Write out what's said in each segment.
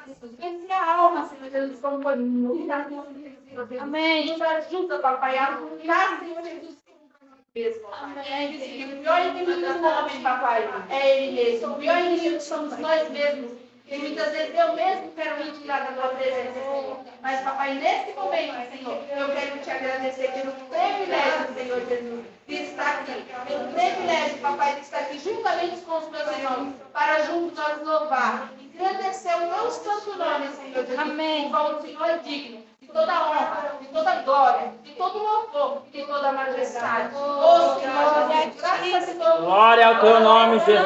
Esse é a alma, Senhor Jesus, como foi no lugar do Senhor Jesus. Amém. Nos ajuda, papai, a lutar, Senhor Jesus. Amém. O pior inimigo do homem, papai, é ele mesmo. O pior inimigo somos nós mesmos. E muitas vezes eu mesmo quero me tirar da tua presença, Senhor. Mas, papai, nesse momento, Senhor, eu quero te agradecer pelo privilégio, Senhor Jesus, de estar aqui. Pelo privilégio, papai, de estar aqui juntamente com os meus irmãos, para juntos nós louvar, engrandecer o teu santo nome, Senhor Jesus. Amém. Como o Senhor é digno de toda honra, de toda glória, de todo louvor, de toda majestade. Oh, Senhor Jesus, graças a Deus. Glória ao teu nome, Jesus.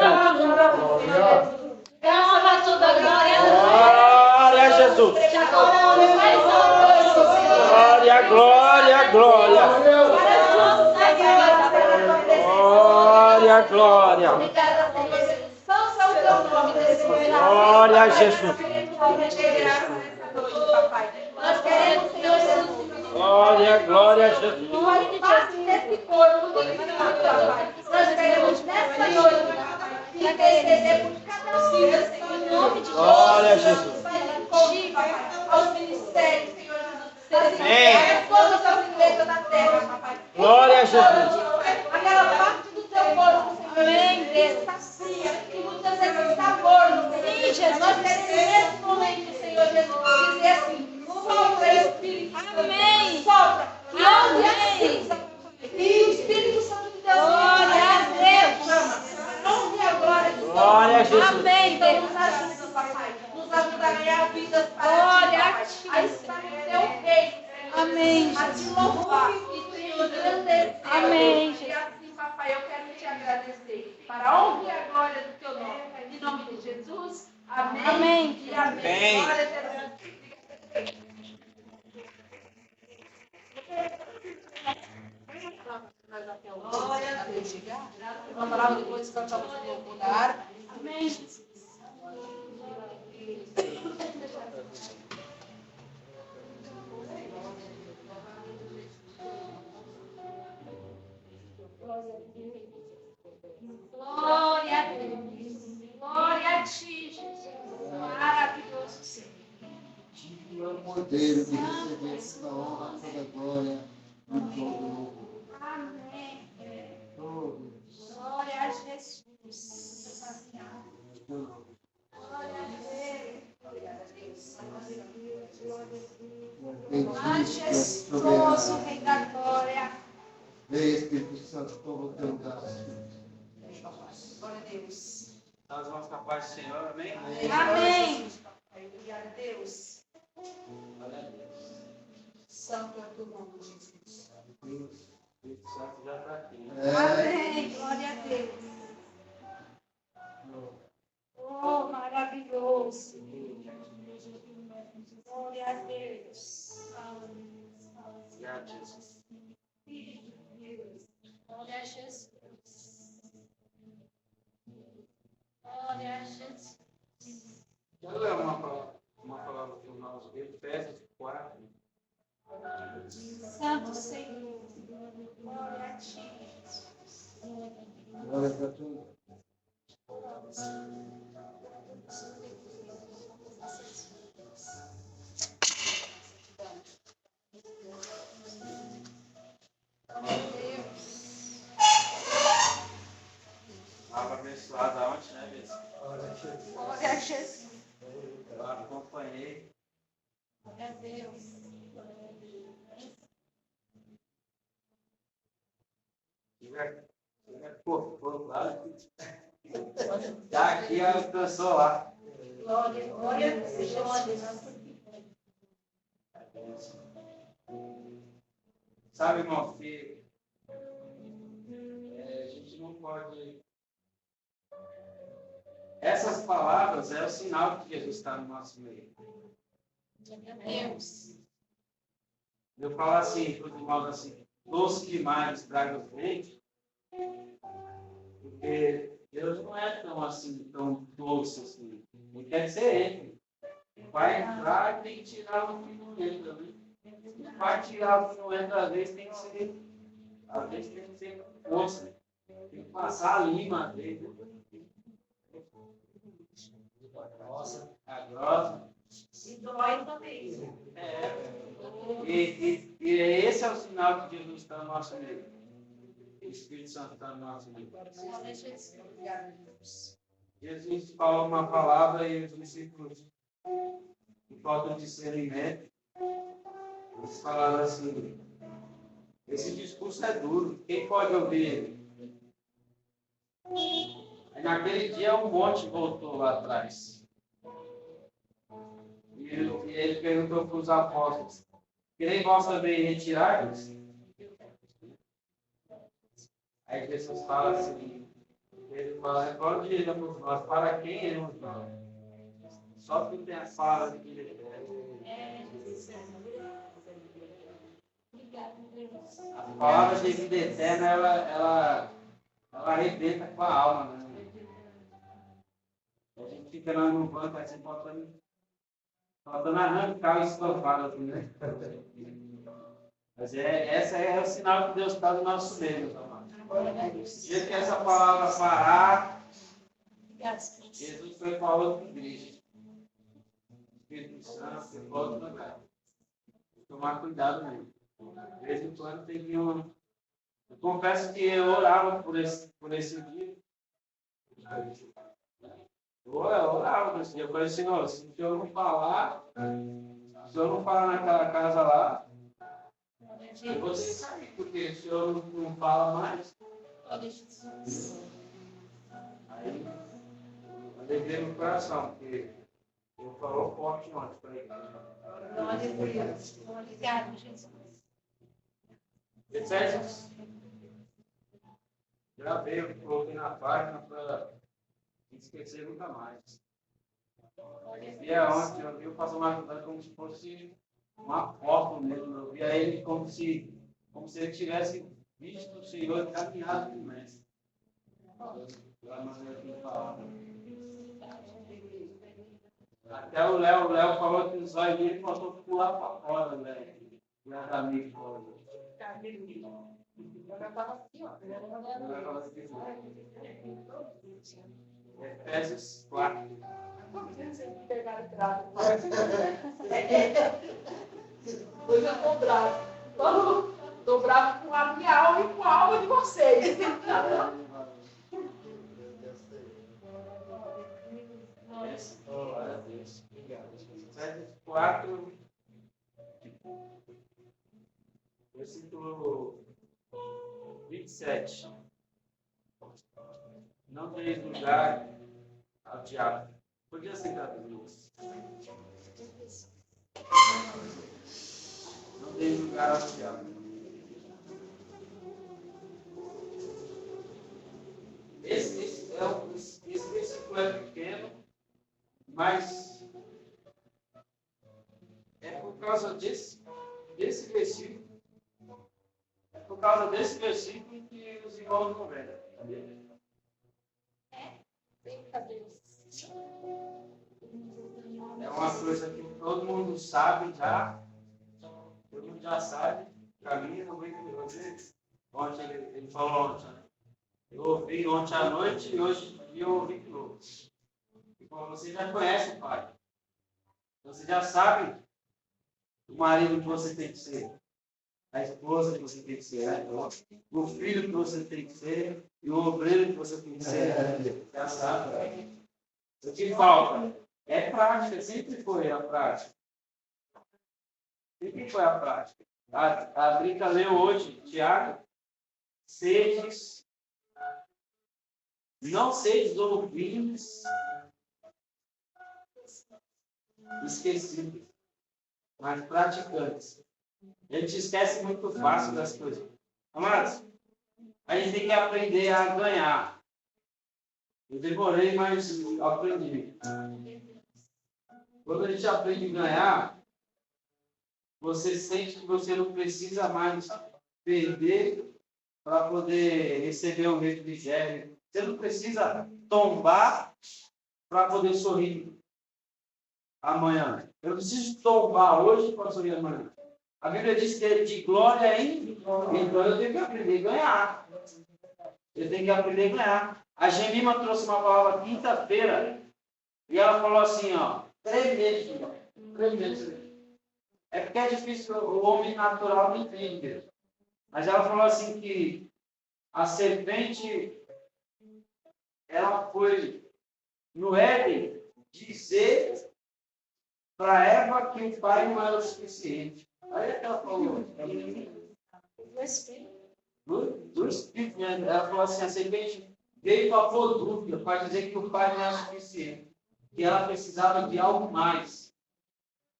Graças a toda glória. Glória a Jesus. Glória, glória, glória. Glória, glória. Obrigada, Senhor Jesus. Santo é o teu nome desse momento. Glória a Jesus. Nós queremos, Senhor Jesus. Glória, glória a Jesus. Faz parte desse corpo, papai. Nós queremos nessa noite, papai, interceder por cada filho, Senhor, em nome de Jesus. Glória a Jesus. Aos ministérios, Senhor Jesus. Amém. Todas as igrejas da terra, papai. Glória a Jesus. Aquela parte do teu corpo, Senhor, que sacia, que muitas vezes está morno, Senhor. Jesus. Nós queremos nesse momento, Senhor Jesus, dizer assim: sopra, Espírito Santo. Amém. Sopra. E onde assim, e o Espírito Santo de Deus. Glória a Deus. Onde a glória de Deus. Glória a Jesus. Amém. Então nos ajuda, papai. Nos ajuda a ganhar vidas para glória ti, papai. A estar no teu reino. Amém. A te louvar e te engrandecer. Amém. E assim, papai, eu quero te agradecer para a honra e a glória do teu nome. Em nome de Jesus. Amém. Amém. E amém. Amém. Glória a Deus. Glória a Deus. Uma palavra depois cantamos o louvor da harpa. Amém. Glória a Deus. Glória a ti, Jesus. Maravilhoso Senhor. Tu é o modelo de receber toda honra, toda glória e todo louvor. Amém. Todos. Glória a Jesus. Glória a Deus. Majestoso Rei da Glória. Vem, Espírito Santo, toma o teu lugar. Glória a Deus. Nós vamos com a paz do Senhor, amém? Amém. Obrigada a Deus. Glória a Deus. Santo é o teu nome, Jesus. O Espírito Santo já está aqui. Amém. Glória a Deus. Oh, maravilhoso. Glória a Deus. Obrigado, Jesus. Glória a Jesus. Glória a Jesus. Quero ler uma palavra final de Efésios 4. Santo Senhor. Glória a ti, Jesus. Glória para tu. Palavra abençoada ontem, né, Bess? Glória a Jesus. Eu acompanhei. Glória a Deus. Daqui alcançou lá. Glória, glória a Jesus. Sabe, irmão, que a gente não pode. Essas palavras é o sinal de que Jesus está no nosso meio. Deus. Eu falo assim, para os irmãos assim, doce demais traga frente, porque Deus não é tão assim, tão doce assim. Ele quer ser ele. Vai entrar e tem que tirar o que não entra, né? Vai tirar o que não entra, às vezes tem que ser com força. Tem que passar a lima, às vezes. Nossa, a grossa. E dói também. E esse é o sinal que Jesus está no nosso meio. O Espírito Santo está no nosso meio. Jesus fala uma palavra e os discípulos, por falta de discernimento, eles falaram assim: esse discurso é duro, quem pode ouvir ele? Aí, naquele dia um monte voltou lá atrás. E ele perguntou para os apóstolos: querem vossa vez retirar-vos? Aí Jesus fala assim, ele fala: pode irmos nós, para quem iremos nós? Só que tem a fala de que a palavra de vida eterna, ela arrebenta com a alma, né? A gente fica lá no banco, assim, faltando arrancar o estofado, assim, né? Mas essa é o sinal que Deus está no nosso meio, amado. Se que essa palavra parar, Jesus foi para outra igreja. Espírito Santo, foi para outro lugar. Tomar cuidado mesmo. De vez em quando tem uma. Eu confesso que eu orava por esse dia. Eu orava nesse dia. Eu falei: Senhor, se o Senhor não falar, se o Senhor não falar naquela casa lá, eu vou ter que sair, porque o Senhor não fala mais. Aí, eu lembrei no coração, porque eu falou forte ontem para ele. Glória a Deus. Obrigado, Jesus. Efésios. Já veio, coloquei na página para não esquecer nunca mais. E ontem eu vi o pastor Marcos como se fosse uma foto mesmo. Eu via ele como se ele tivesse visto o Senhor caminhado com o mestre. Pela maneira que ele falava. Até o Léo falou que os olhos dele faltou pular para fora, velho. Meus amigos falaram. Efésios 4. Hoje eu estou bravo. Estou bravo com a minha alma e com a alma de vocês. Glória a Deus. Obrigado. Efésios 4, versículo 27. Não deis lugar ao diabo. Podia sentar as luzes. Não deis lugar ao diabo. Esse versículo é pequeno, mas é por causa desse versículo. É por causa desse versículo que os irmãos não vêm. É uma coisa que todo mundo sabe já. Todo mundo já sabe. Para mim, não vem com vocês. Ontem ele falou ontem. Né? Eu ouvi ontem à noite e hoje eu ouvi de novo. Você já conhece o pai. Você já sabe o marido que você tem que ser. A esposa que você tem que ser. O filho que você tem que ser. E o obreiro que você tem que ser. Já sabe. O que falta? É prática. Sempre foi a prática. Sempre foi a prática. A Brinca leu hoje, Tiago. Não sedes ouvintes esquecidos, mas praticantes. A gente esquece muito fácil das coisas. Amados, a gente tem que aprender a ganhar. Eu demorei, mas aprendi. Quando a gente aprende a ganhar, você sente que você não precisa mais perder para poder receber o refrigério. Você não precisa tombar para poder sorrir amanhã. Eu preciso tombar hoje para sorrir amanhã. A Bíblia diz que é de glória em glória. Então eu tenho que aprender a ganhar. Eu tenho que aprender a ganhar. A Gemima trouxe uma palavra quinta-feira e ela falou assim, ó, 3 meses. tremendo. É porque é difícil, o homem natural não entende. Mas ela falou assim que a serpente, ela foi no Éden dizer para Eva que o pai não era o suficiente. Aí é que ela falou. Do Espírito, né? Ela falou assim, a serpente veio para pôr dúvida, para dizer que o pai não era suficiente. Que ela precisava de algo mais.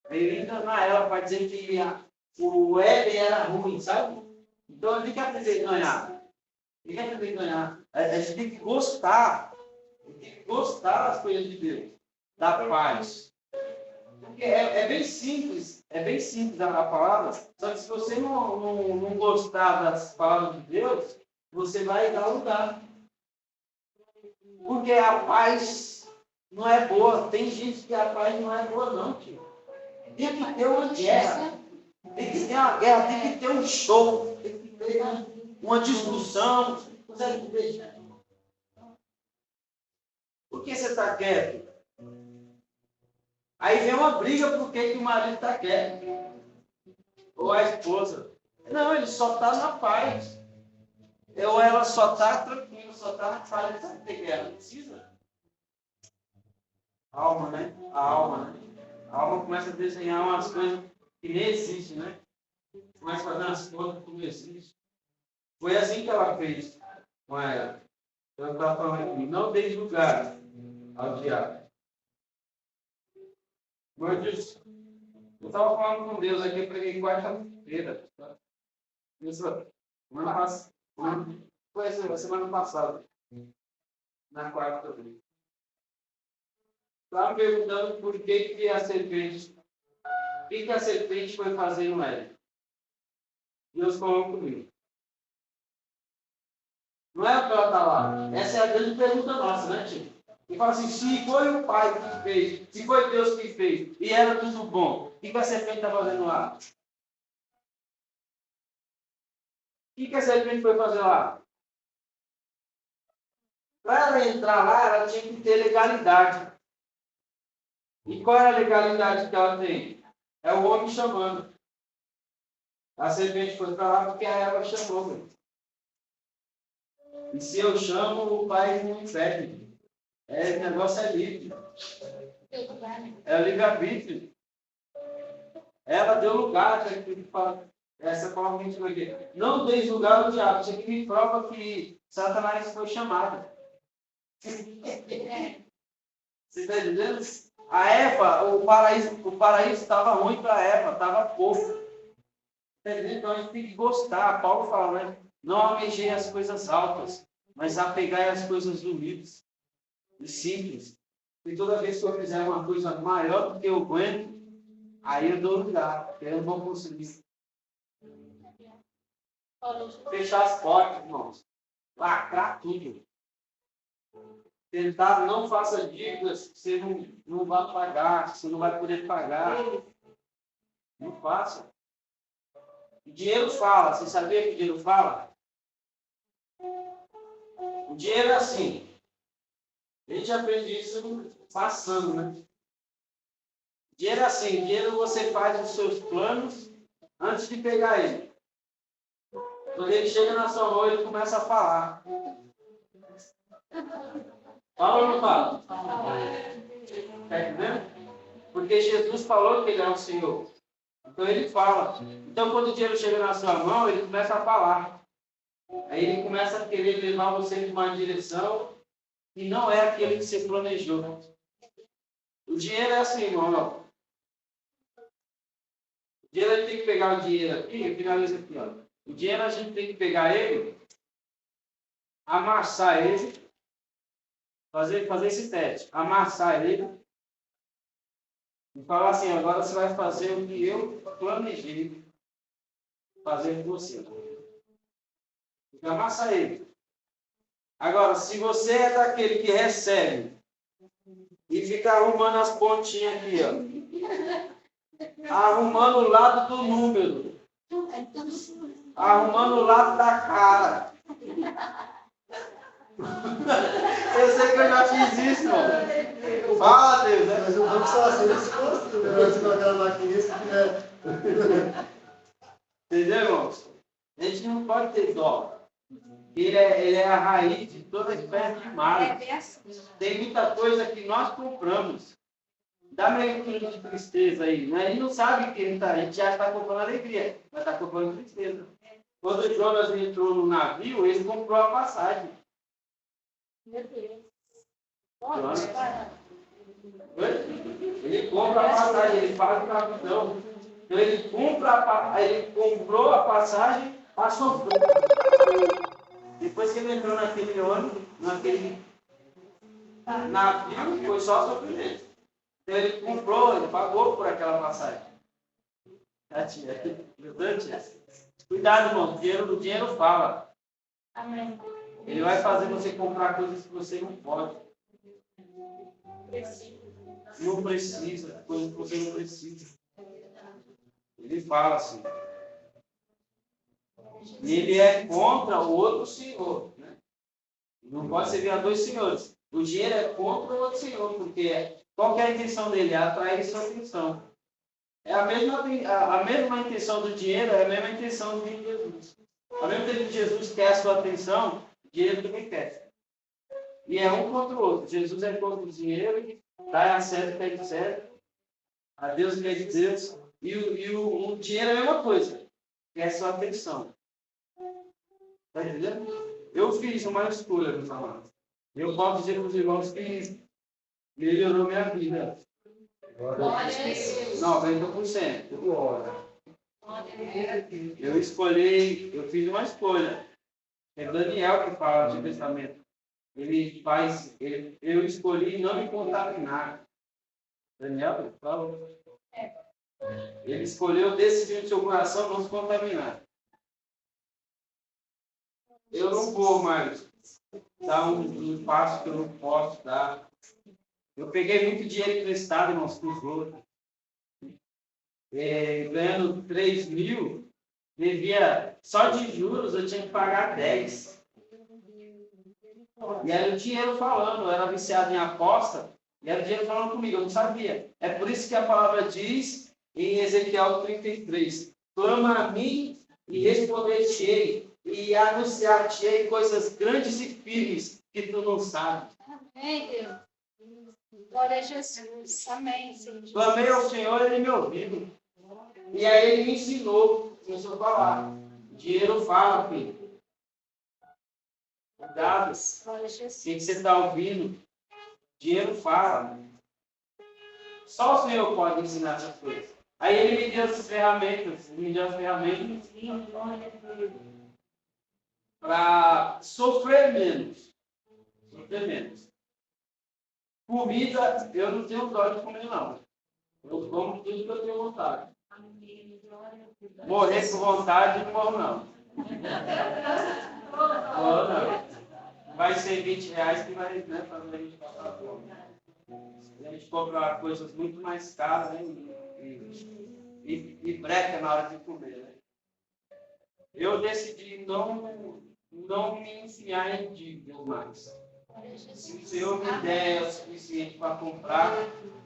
Ele enganar ela para dizer que o Éden era ruim, sabe? Então a gente tem que aprender a ganhar. Tem que aprender a ganhar. A gente tem que gostar. Tem que gostar das coisas de Deus. Da paz. Porque é bem simples. É bem simples a palavra. Só que se você não gostar das palavras de Deus, você vai dar lugar. Porque a paz não é boa. Tem gente que a paz não é boa, não, tio. Tem que ter uma guerra. Tem que ter uma guerra, tem que ter um show, tem que ter uma discussão. Por que você está quieto? Aí vem uma briga por que o marido está quieto. Ou a esposa. Não, ele só está na paz. Ou ela só está tranquila, só está na paz. Ele não precisa ter guerra, não precisa. Alma, né? A alma, né? A alma começa a desenhar umas coisas que nem existem, né? Começa a fazer umas coisas que não existem. Foi assim que ela fez com ela. Eu estava falando aqui, não dê lugar ao diabo. Eu disse, eu estava falando com Deus aqui, eu preguei quarta-feira. Foi a semana passada. Na quarta-feira. Estava perguntando por que a serpente. O que a serpente foi fazer no Éden? Deus falou comigo. Não é o que ela está lá. Essa é a grande pergunta nossa, né, tio? E fala assim, se foi o pai que fez, se foi Deus que fez, e era tudo bom, o que a serpente está fazendo lá? O que a serpente foi fazer lá? Para ela entrar lá, ela tinha que ter legalidade. E qual é a legalidade que ela tem? É o homem chamando. A serpente foi para lá porque a Eva chamou. Meu. E se eu chamo, o pai não impede. O negócio é livre. É livre-arbítrio. Ela deu lugar. Essa palavra que a gente vai ver. Não deis lugar ao diabo. Isso aqui me prova que Satanás foi chamado. Você está entendendo? A Eva, o paraíso estava ruim para a Eva, estava pouco. Então a gente tem que gostar. Paulo fala, né? Não almejei as coisas altas, mas apegai as coisas humildes e simples. E toda vez que eu fizer uma coisa maior do que eu aguento, aí eu dou lugar, porque eu não vou conseguir. Fechar as portas, irmãos. Lacrar tudo. Tentar não faça dívidas que você não vai pagar, que você não vai poder pagar. Não faça. O dinheiro fala. Você sabia que o dinheiro fala? O dinheiro é assim. A gente aprende isso passando, né? O dinheiro é assim. O dinheiro você faz os seus planos antes de pegar ele. Quando ele chega na sua mão, ele começa a falar. Fala ou não fala? Está entendendo? Porque Jesus falou que ele é o Senhor. Então ele fala. Então quando o dinheiro chega na sua mão, ele começa a falar. Aí ele começa a querer levar você em uma direção que não é aquele que você planejou. O dinheiro é assim, irmão. O dinheiro a gente tem que pegar o dinheiro aqui, eu finalizo aqui, ó. O dinheiro a gente tem que pegar ele, amassar ele, fazer esse teste, amassar ele e falar assim, agora você vai fazer o que eu planejei fazer com você. Então, amassa ele. Agora, se você é daquele que recebe e fica arrumando as pontinhas aqui, ó, arrumando o lado do número, arrumando o lado da cara. Eu sei que eu já fiz isso, mano. Fala, Deus, né? Mas eu vou precisar ser esse rosto, né? lá que esse Entendeu, irmãos? A gente não pode ter dó. Ele é a raiz de toda espécie de mal. Tem muita coisa que nós compramos. Dá meio que de tristeza aí. Né? A gente não sabe que a gente já está comprando alegria, mas está comprando tristeza. Quando o Jonas entrou no navio, ele comprou a passagem. Meu Deus. Jonas. Ele compra a passagem, ele faz o capitão. Então ele comprou a passagem para sofrer. Depois que ele entrou naquele ônibus, naquele navio, foi só sofrimento. Então ele comprou, ele pagou por aquela passagem. Cuidado, irmão, o dinheiro fala. Amém. Ele vai fazer você comprar coisas que você não pode. Não precisa, coisas que você não precisa. Ele fala assim. E ele é contra o outro senhor. Né? Não pode servir a dois senhores. O dinheiro é contra o outro senhor, porque qual é a intenção dele? É atrair sua atenção. É a mesma intenção do dinheiro, é a mesma intenção de Jesus. Ao mesmo tempo que Jesus quer a sua atenção, o dinheiro também quer. E é um contra o outro. Jesus é contra o dinheiro, dá a César, quer de César, a Deus quer de Deus. E o dinheiro é a mesma coisa, quer a sua atenção. Está entendendo? Eu fiz uma escolha, meus amados. Eu posso dizer para os irmãos que melhorou minha vida. 90%. Eu fiz uma escolha. É Daniel que fala no Testamento. Eu escolhi não me contaminar. Daniel fala. Ele escolheu decidir no seu coração não se contaminar. Eu não vou mais dar um passo que eu não posso dar. Eu peguei muito dinheiro emprestado, irmãos, para os outros. Ganhando 3 mil, devia, só de juros eu tinha que pagar 10. E era o dinheiro falando, eu era viciado em aposta, e era o dinheiro falando comigo, eu não sabia. É por isso que a palavra diz em Ezequiel 33, clama a mim e responder-te-ei, e anunciar-te-ei coisas grandes e firmes que tu não sabes. Amém, Deus. Glória a Jesus. Amém, Senhor. Clamei ao Senhor, ele me ouviu. E aí ele me ensinou, começou a falar. Dinheiro fala, filho. Cuidado. Glória a Jesus. O que você está ouvindo? Dinheiro fala. Só o Senhor pode ensinar essas coisas. Aí ele me deu as ferramentas, para sofrer menos. Comida, eu não tenho dó de comer, não. Eu como tudo que eu tenho vontade. Morrer por vontade, não morro, não. Não. Vai ser 20 reais que vai, né, fazer a gente passar fome. A gente compra coisas muito mais caras, né? E breca na hora de comer, né? Eu decidi não me enfiar em dívidas mais. Se o Senhor me der o suficiente para comprar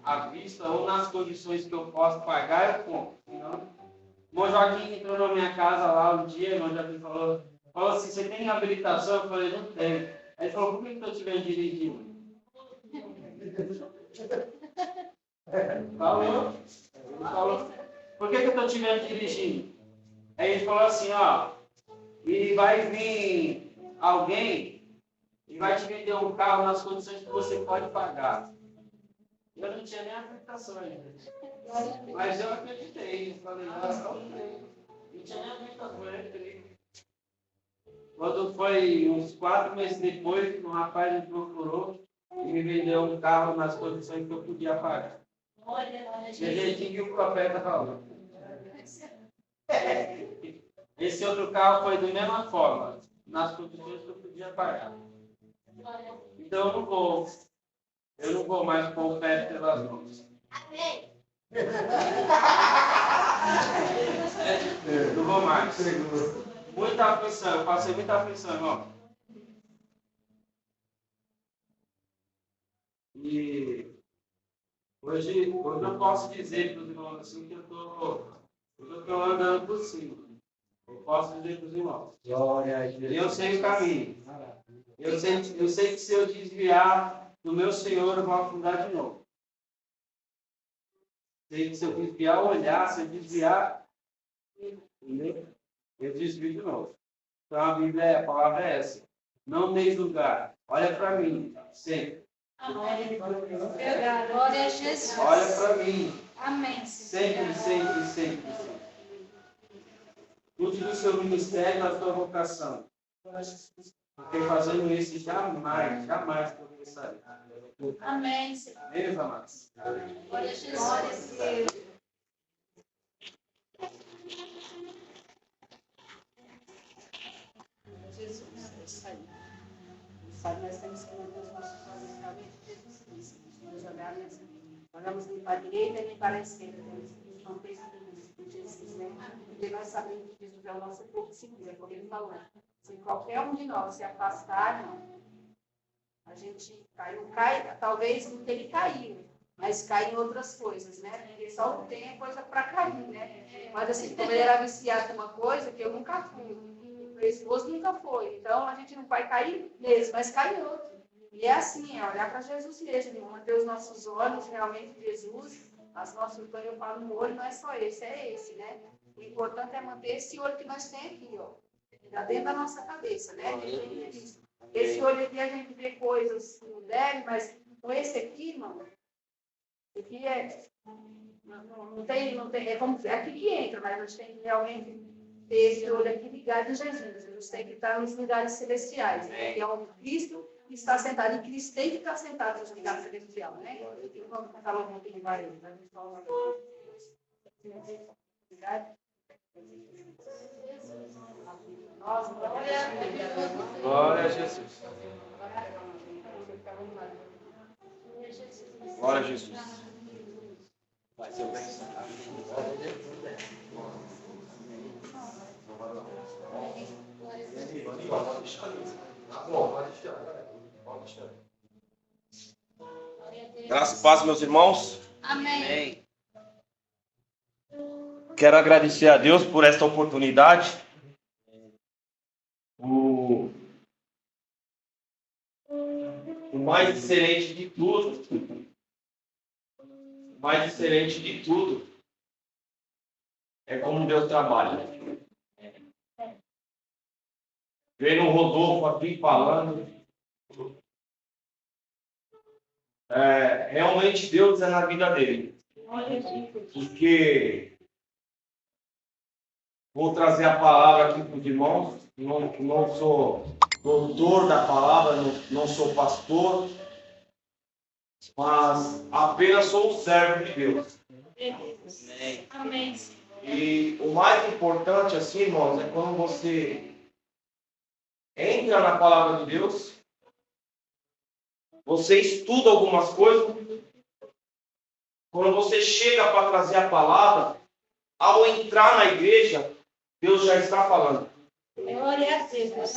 à vista ou nas condições que eu posso pagar, eu compro. Senão, o irmão Joaquim entrou na minha casa lá um dia, o irmão Joaquim falou assim, você tem habilitação? Eu falei, não tenho. Aí ele falou, por que eu estou te vendo dirigindo? Falou. Ele falou, por que eu estou te vendo dirigindo? Aí ele falou assim, ó, e vai vir alguém e vai te vender um carro nas condições que você pode pagar. Eu não tinha nem habilitação ainda. Mas eu acreditei. Eu falei, não tinha nem habilitação, eu entrei. Quando foi uns 4 meses depois, um rapaz me procurou e me vendeu um carro nas condições que eu podia pagar. E jeitinho que o profeta falou. Esse outro carro foi da mesma forma, nas condições que eu podia pagar. Então eu não vou mais pôr o pé pelas mãos. Amém. Não vou mais. Muita aflição, eu passei muita aflição, irmão. E Hoje eu posso dizer para os irmãos assim que eu estou andando por cima. Eu posso dizer para os irmãos. Glória a Deus. Eu sei o caminho. Eu sei que se eu desviar do meu Senhor, eu vou afundar de novo. Sei que se eu desviar o olhar, se eu desviar, eu desvio de novo. Então a palavra é essa. Não tem lugar. Olha para mim, sempre. Glória a Jesus. Olha para mim. Amém. Sempre, sempre, sempre. Cuide do seu ministério, da sua vocação. Porque fazendo isso, jamais progressarei. Amém. Meus amados. Glória a Jesus. Sabe, nós temos que manter os nossos olhos realmente Jesus Cristo. Nós olhamos nem para a direita nem para a esquerda. Temos que manter em Jesus, né? Porque nós sabemos que Jesus é o nosso porto seguro, é como ele falou. Se qualquer um de nós se afastar, não, a gente cai, talvez não que ele caiu, mas cai em outras coisas, né? Porque só o tem é coisa para cair, né? Mas assim, como ele era viciado em uma coisa que eu nunca fui. Meu esposo nunca foi. Então, a gente não vai cair nesse, mas cai em outro. E é assim, é olhar para Jesus mesmo, manter os nossos olhos realmente em Jesus. As nossas, quando eu falo no olho, não é só esse, é esse, né? O importante é manter esse olho que nós temos aqui, ó. Está dentro da nossa cabeça, né? Esse olho aqui a gente vê coisas que não deve, mas com esse aqui, irmão, aqui é... Não tem, é como é aqui que entra, mas a gente tem que realmente ter esse olho aqui ligado em Jesus. Jesus tem que estar nos lugares celestiais, né? Que é o Cristo que está sentado. E Cristo tem que estar sentado nos lugares celestiais, né? E vamos falar um pouquinho mais. A gente fala Glória a Jesus. Glória a Jesus. Vai ser bem. Graças e paz, meus irmãos. Amém. Quero agradecer a Deus por esta oportunidade. O mais excelente de tudo. O mais excelente de tudo é como Deus trabalha. Vendo o Rodolfo aqui falando. Realmente Deus é na vida dele. Porque vou trazer a palavra aqui para os irmãos. Não sou doutor da palavra, não sou pastor, mas apenas sou um servo de Deus. Amém. E o mais importante, assim, irmãos, é quando você entra na palavra de Deus, você estuda algumas coisas, quando você chega para trazer a palavra, ao entrar na igreja, Deus já está falando. Glória a Deus.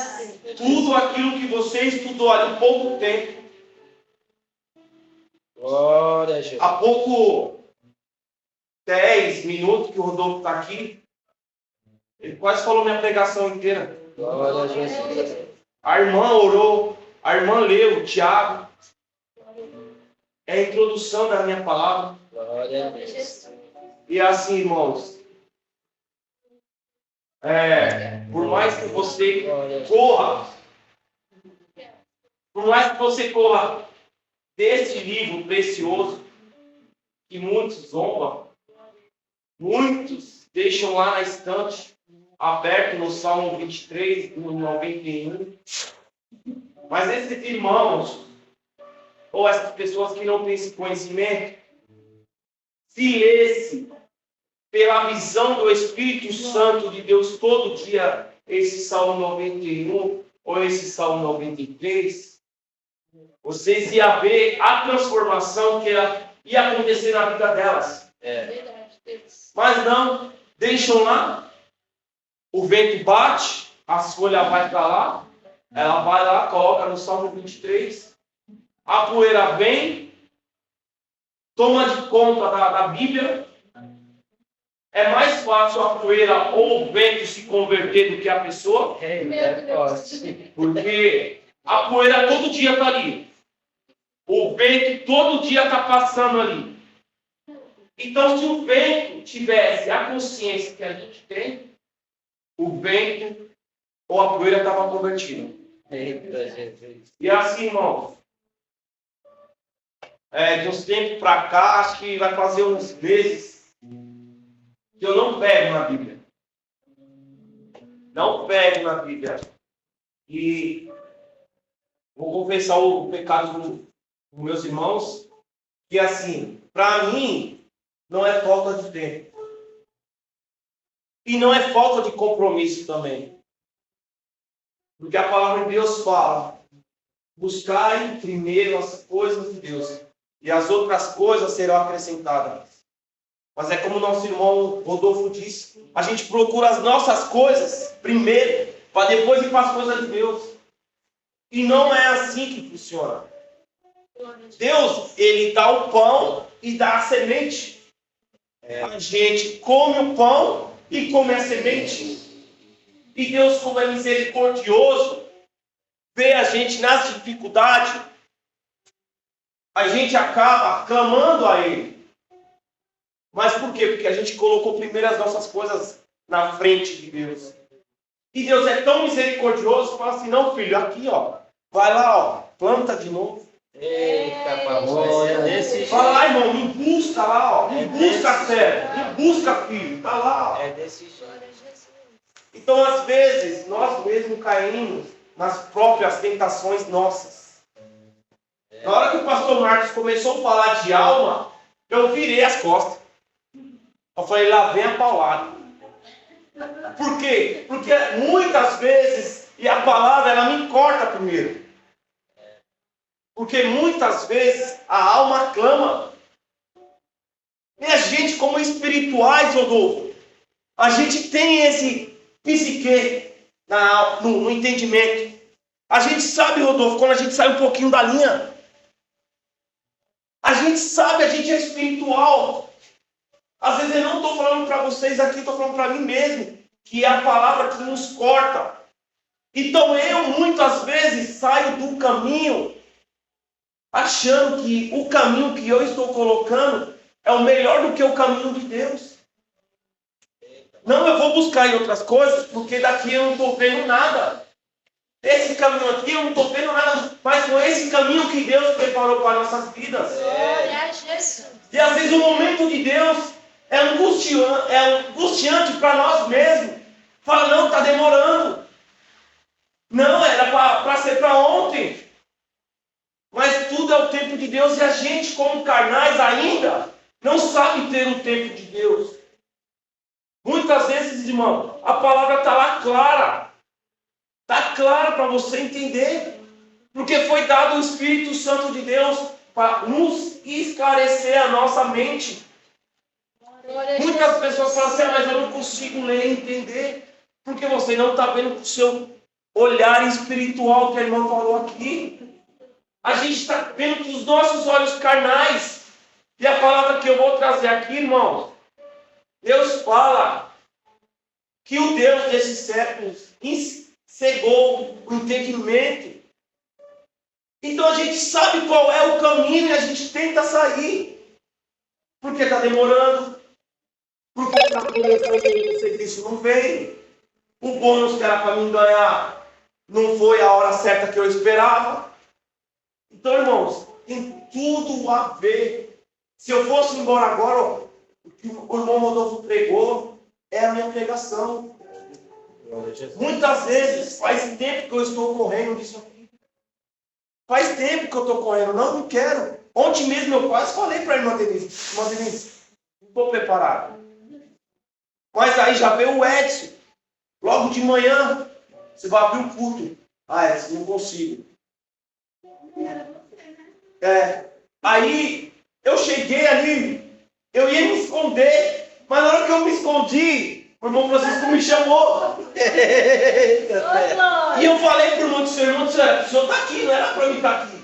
Tudo aquilo que você estudou há pouco tempo, Glória a Jesus. há pouco 10 minutos que o Rodolfo está aqui, ele quase falou minha pregação inteira. Glória a Jesus. A irmã orou, a irmã leu, o Tiago. É a introdução da minha palavra. Glória a Deus. E assim, irmãos, por mais que você corra, desse livro precioso, que muitos zombam, muitos deixam lá na estante, aberto no Salmo 23, no 91. Mas esses irmãos, ou essas pessoas que não têm esse conhecimento, se lesse pela visão do Espírito Santo de Deus todo dia, esse Salmo 91 ou esse Salmo 93, vocês iam ver a transformação que ia acontecer na vida delas. Mas não, deixam lá, o vento bate, as folhas vai para lá, ela vai lá, coloca no Salmo 23, a poeira vem, toma de conta da Bíblia, é mais fácil a poeira ou o vento se converter do que a pessoa, porque a poeira todo dia está ali. O vento todo dia está passando ali. Então, se o vento tivesse a consciência que a gente tem, o vento ou a poeira estava convertida. E assim, irmãos, de uns tempos para cá, acho que vai fazer uns meses que eu não pego na Bíblia. Não pego na Bíblia. E vou confessar o pecado dos meus irmãos, que assim, para mim, não é falta de tempo. E não é falta de compromisso também. Porque a palavra de Deus fala: buscai primeiro as coisas de Deus, e as outras coisas serão acrescentadas. Mas é como o nosso irmão Rodolfo disse, a gente procura as nossas coisas primeiro, para depois ir para as coisas de Deus. E não é assim que funciona. Deus, Ele dá o pão e dá a semente. A gente come o pão e come a semente. E Deus, como é misericordioso, vê a gente nas dificuldades, a gente acaba clamando a Ele. Mas por quê? Porque a gente colocou primeiro as nossas coisas na frente de Deus. E Deus é tão misericordioso que fala assim: não, filho, aqui, ó, vai lá, ó, planta de novo. Eita, papai, desse jeito. Vai lá, irmão, me busca lá, ó, me busca, fé, me busca, filho, tá lá, ó. É desse jeito. Então, às vezes, nós mesmos caímos nas próprias tentações nossas. Na hora que o pastor Marcos começou a falar de alma, eu virei as costas. Eu falei: lá vem a paulada. Por quê? Porque muitas vezes, e a palavra ela me corta primeiro. Porque muitas vezes a alma clama. E a gente, como espirituais, Rodolfo, a gente tem esse psique no entendimento. A gente sabe, Rodolfo, quando a gente sai um pouquinho da linha. A gente sabe, a gente é espiritual. Às vezes eu não estou falando para vocês aqui, estou falando para mim mesmo, que é a palavra que nos corta. Então eu muitas vezes saio do caminho, achando que o caminho que eu estou colocando é o melhor do que o caminho de Deus. Não, eu vou buscar em outras coisas, porque daqui eu não estou vendo nada. Esse caminho aqui eu não estou vendo nada, mas com esse caminho que Deus preparou para nossas vidas. E às vezes o momento de Deus é angustiante para nós mesmos. Fala: não, está demorando. Não, era para ser para ontem. Mas tudo é o tempo de Deus, e a gente, como carnais ainda, não sabe ter o tempo de Deus. Muitas vezes, irmão, a palavra está lá clara. Está clara para você entender. Porque foi dado o Espírito Santo de Deus para nos esclarecer a nossa mente. Muitas pessoas falam assim: mas eu não consigo ler e entender. Porque você não está vendo com o seu olhar espiritual, que a irmã falou aqui. A gente está vendo com os nossos olhos carnais. E a palavra que eu vou trazer aqui, irmão, Deus fala que o Deus desses séculos cegou o entendimento. Então a gente sabe qual é o caminho e a gente tenta sair. Porque está demorando. Porque está começando, o serviço não veio. O bônus que era para mim ganhar não foi a hora certa que eu esperava. Então, irmãos, tem tudo a ver. Se eu fosse embora agora, ó, o que o irmão Rodolfo pregou é a minha pregação. Muitas vezes, faz tempo que eu estou correndo disso aqui. Faz tempo que eu estou correndo. Não quero. Ontem mesmo eu quase falei para a irmã Denise: irmã Denise, não estou preparado. Mas aí já veio o Edson. Logo de manhã, você vai abrir o culto. Ah, Edson, não consigo. Aí eu cheguei ali, eu ia me esconder, mas na hora que eu me escondi, o irmão Francisco me chamou. E eu falei para o irmão do senhor: irmão, o senhor está aqui, não era para eu estar aqui,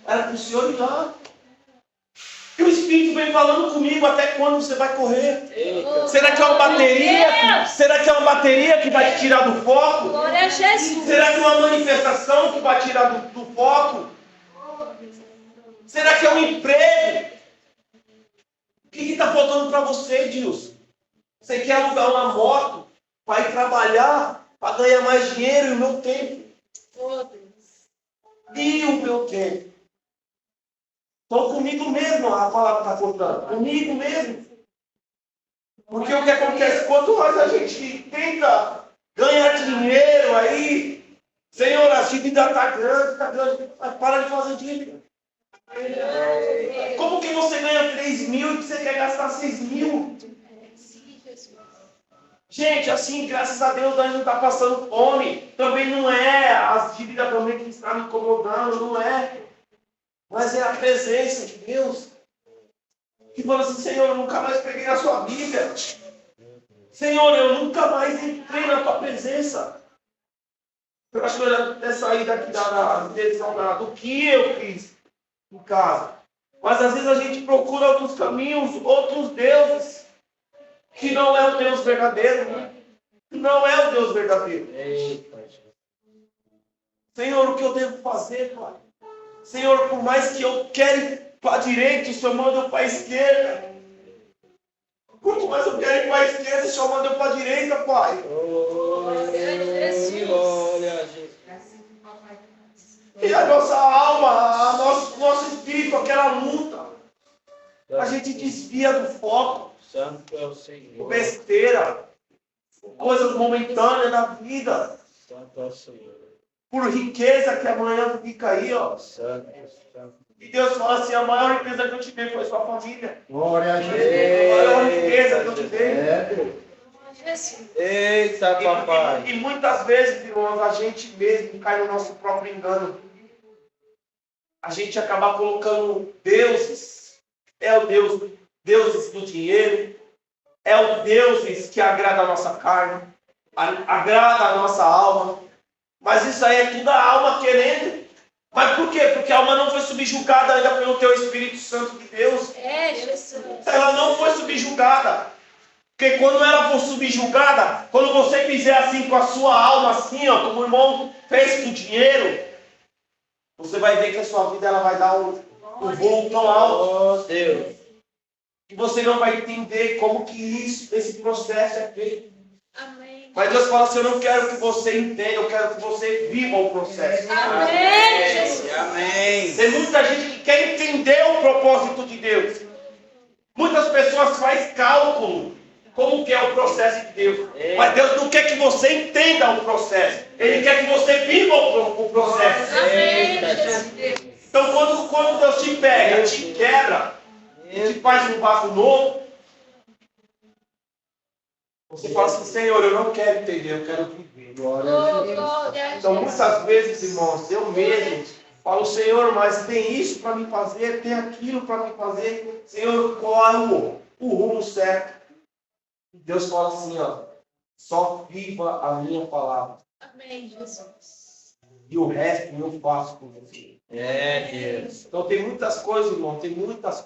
era para o senhor ir lá. E o Espírito vem falando comigo, até quando você vai correr? Eita. Será que é uma bateria? Será que é uma bateria que vai te tirar do foco? Glória a Jesus. Será que é uma manifestação que vai tirar do foco? Será que é um emprego? O que está faltando para você, Dilson? Você quer alugar uma moto para ir trabalhar, para ganhar mais dinheiro e o meu tempo? Oh, Deus. E o meu tempo? Então comigo mesmo a palavra está contando. Comigo mesmo. Porque o que acontece? Quanto mais a gente tenta ganhar dinheiro aí, Senhor, a dívida está grande, mas para de fazer dívida. Como que você ganha 3 mil e você quer gastar 6 mil? Gente, assim, graças a Deus, nós não está passando fome. Também não é as dívidas também que estão me incomodando, não é. Mas é a presença de Deus. Que fala assim, Senhor, eu nunca mais peguei a sua Bíblia. Senhor, eu nunca mais entrei na tua presença. Eu acho que eu já até saí daqui da direção do que eu fiz em casa. Mas às vezes a gente procura outros caminhos, outros deuses, que não é o Deus verdadeiro, né? Não é o Deus verdadeiro. Eita. Senhor, o que eu devo fazer, Pai? Senhor, por mais que eu quero ir para a direita, o Senhor manda eu para a esquerda. Quanto mais eu quero ir para a esquerda, o Senhor manda eu para a direita, Pai. Glória a Jesus. E a nossa alma, nosso espírito, aquela luta, a gente desvia do foco, Santo é o por Senhor. besteira, coisas momentâneas da vida, Santo é o Senhor. por riqueza que amanhã fica aí, ó. Santo, santo. E Deus fala assim, a maior riqueza que eu te dei foi sua família. Glória a A Jesus. maior riqueza que eu te dei. Jesus. Eita, papai. E muitas vezes, irmãos, a gente mesmo cai no nosso próprio engano. A gente acaba colocando deuses. É o deuses do dinheiro. É o deuses que agrada a nossa carne. Agrada a nossa alma. Mas isso aí é tudo a alma querendo. Mas por quê? Porque a alma não foi subjugada ainda pelo teu Espírito Santo de Deus. É, Jesus. Ela não foi subjugada. Porque quando ela for subjugada, quando você fizer assim com a sua alma, assim, ó, como o irmão fez com o dinheiro, você vai ver que a sua vida ela vai dar um voo tão alto. Oh, Deus. Que você não vai entender como que esse processo é feito. Amém. Mas Deus fala assim, eu não quero que você entenda, eu quero que você viva o processo. Amém, Jesus. Amém. Tem muita gente que quer entender o propósito de Deus. Muitas pessoas fazem cálculo como que é o processo de Deus. Mas Deus não quer que você entenda o processo. Ele quer que você viva o processo. Amém, Jesus. Então quando Deus te pega, te quebra, te faz um vaso novo, você fala assim, Senhor, eu não quero entender, eu quero viver. Glória a Oh, Jesus. glória a Então Jesus. muitas vezes, irmãos, eu mesmo falo, Senhor, mas tem isso para me fazer, tem aquilo para me fazer. Senhor, qual é o rumo certo? Deus fala assim, ó, só viva a minha palavra. Amém, Jesus. E o resto eu faço por você. É, Deus. Então tem muitas coisas, irmão, tem muitas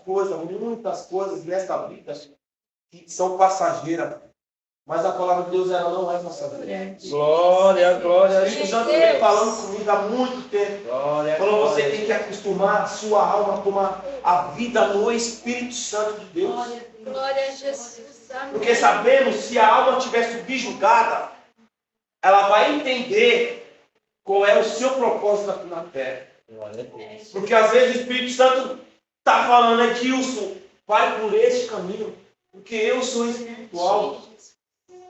coisas nessa vida que são passageiras. Mas a palavra de Deus, ela não é passageira. Glória, glória a O Espírito Jesus. Santo vem falando comigo há muito tempo. Glória, Quando você glória. tem que acostumar a sua alma com a vida no Espírito Santo de Deus. Glória a Jesus. Amém. Porque sabemos, se a alma estiver subjugada, ela vai entender qual é o seu propósito aqui na terra. Glória a Deus. Porque às vezes o Espírito Santo está falando, Edilson, vai por este caminho, porque eu sou espiritual.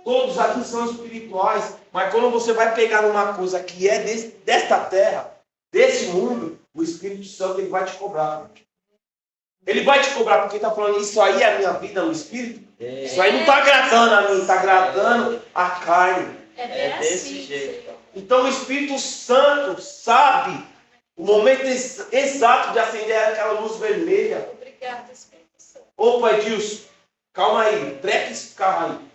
Todos aqui são espirituais, mas quando você vai pegar numa coisa que é desta terra, desse mundo, o Espírito Santo ele vai te cobrar. Ele vai te cobrar porque está falando, isso aí é a minha vida no Espírito. Isso aí não está agradando a mim, está agradando a carne. É bem É desse assim, jeito. Senhor. Então o Espírito Santo sabe o momento exato de acender aquela luz vermelha. Obrigada, Espírito Santo. Opa, Edilson, calma aí, treca esse carro aí.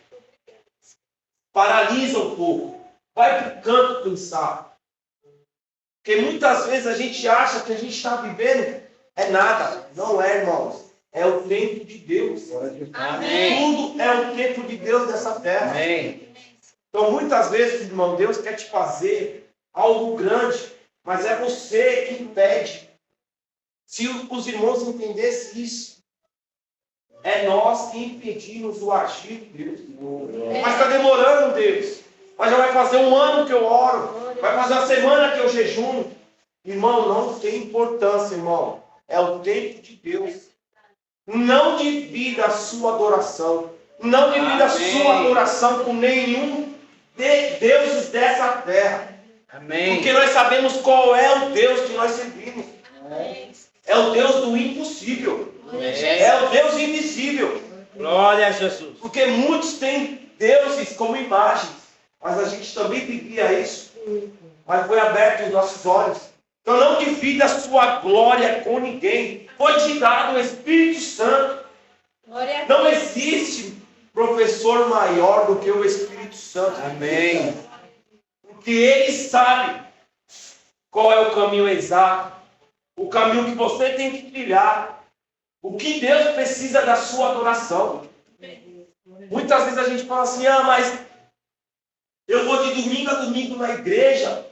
Paralisa um pouco. Vai para o canto pensar. Porque muitas vezes a gente acha que a gente está vivendo é nada. Não é, irmãos. é o tempo de Deus. Amém. Tudo é o tempo de Deus nessa terra. Amém. Então, muitas vezes, irmão, Deus quer te fazer algo grande, mas é você que impede. Se os irmãos entendessem isso, é nós que impedimos o agir de Deus. Mas está demorando, Deus. Mas já vai fazer um ano que eu oro. Vai fazer uma semana que eu jejuno. Irmão, não tem importância, irmão. É o tempo de Deus. Não divida a sua adoração. Não divida a sua adoração com nenhum de deuses dessa terra. Amém. Porque nós sabemos qual é o Deus que nós servimos. É o Deus do impossível. É o Deus invisível. Glória a Jesus. Porque muitos têm deuses como imagens. Mas a gente também vivia isso. Mas foi aberto os nossos olhos. Então não divida a sua glória com ninguém. Foi te dado o Espírito Santo. Não existe professor maior do que o Espírito Santo. Amém. Porque ele sabe qual é o caminho exato. O caminho que você tem que trilhar. O que Deus precisa da sua adoração. Muitas vezes a gente fala assim, mas eu vou de domingo a domingo na igreja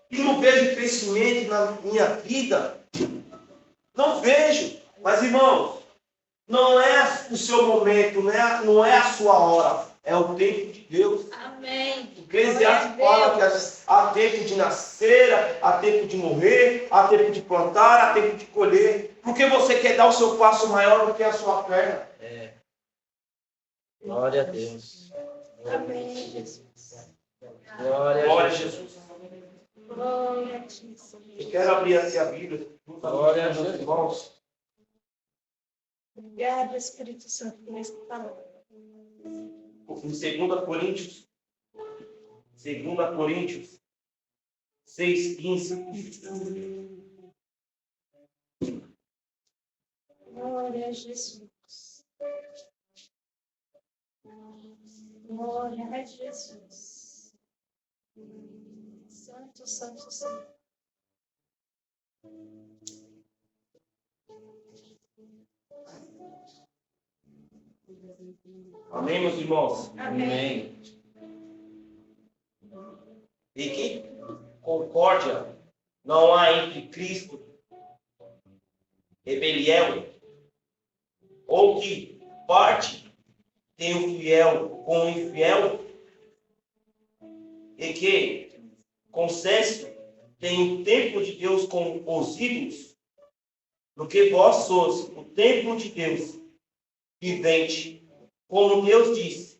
e não vejo crescimento na minha vida. Não vejo. Mas, irmãos, não é o seu momento, não é a sua hora. É o tempo de Deus. Amém. O Eclesiastes fala que há tempo de nascer, há tempo de morrer, há tempo de plantar, há tempo de colher. Porque você quer dar o seu passo maior do que a sua perna. Glória a Deus. Amém, Jesus. Glória Glória a a Jesus. Jesus. Glória a Jesus. Eu quero abrir aqui a Bíblia. Glória a meus Jesus. irmãos. Obrigada, Espírito Santo, por esta palavra. Em 2 Coríntios 6,15. Glória a Jesus. Glória a Jesus. Santo, santo, santo. Amém, meus irmãos? Amém. E que concórdia não há entre Cristo e Belial, ou que parte tem o fiel com o infiel, e que consenso tem o templo de Deus com os ídolos, porque vós sois o templo de Deus vivente, como Deus disse,